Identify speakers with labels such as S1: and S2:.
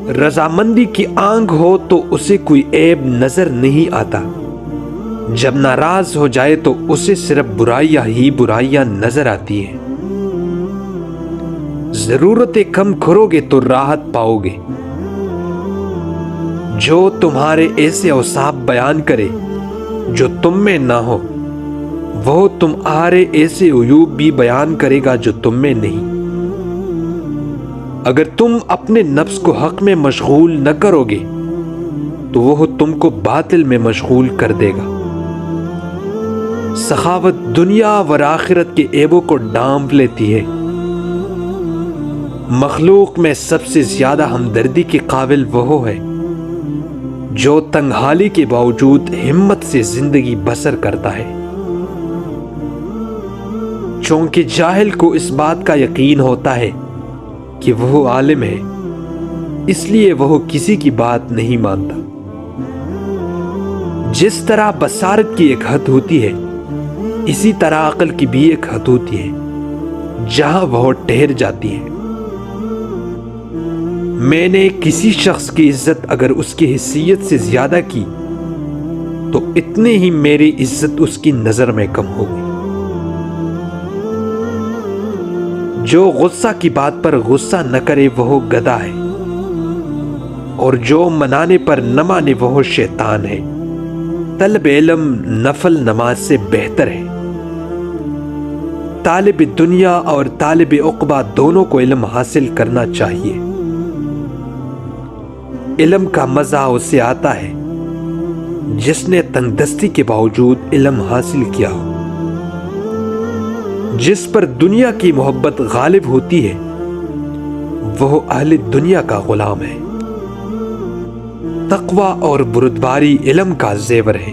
S1: رضامندی کی آنکھ ہو تو اسے کوئی عیب نظر نہیں آتا، جب ناراض ہو جائے تو اسے صرف برائیاں ہی برائیاں نظر آتی ہیں۔ ضرورتیں کم کرو گے تو راحت پاؤ گے۔ جو تمہارے ایسے اوصاف بیان کرے جو تم میں نہ ہو، وہ تمہارے ایسے عیوب بھی بیان کرے گا جو تم میں نہیں۔ اگر تم اپنے نفس کو حق میں مشغول نہ کرو گے تو وہ تم کو باطل میں مشغول کر دے گا۔ سخاوت دنیا و آخرت کے عیبوں کو ڈھانپ لیتی ہے۔ مخلوق میں سب سے زیادہ ہمدردی کے قابل وہ ہے جو تنگحالی کے باوجود ہمت سے زندگی بسر کرتا ہے۔ چونکہ جاہل کو اس بات کا یقین ہوتا ہے کہ وہ عالم ہے، اس لیے وہ کسی کی بات نہیں مانتا۔ جس طرح بصارت کی ایک حد ہوتی ہے، اسی طرح عقل کی بھی ایک حد ہوتی ہے جہاں وہ ٹھہر جاتی ہے۔ میں نے کسی شخص کی عزت اگر اس کی حیثیت سے زیادہ کی تو اتنے ہی میری عزت اس کی نظر میں کم ہوگی۔ جو غصہ کی بات پر غصہ نہ کرے وہ گدھا ہے، اور جو منانے پر نہ مانے وہ شیطان ہے۔ طلب علم نفل نماز سے بہتر ہے۔ طالب دنیا اور طالب عقبہ دونوں کو علم حاصل کرنا چاہیے۔ علم کا مزہ اسے آتا ہے جس نے تنگ دستی کے باوجود علم حاصل کیا ہو۔ جس پر دنیا کی محبت غالب ہوتی ہے وہ اہل دنیا کا غلام ہے۔ تقوی اور بردباری علم کا زیور ہے۔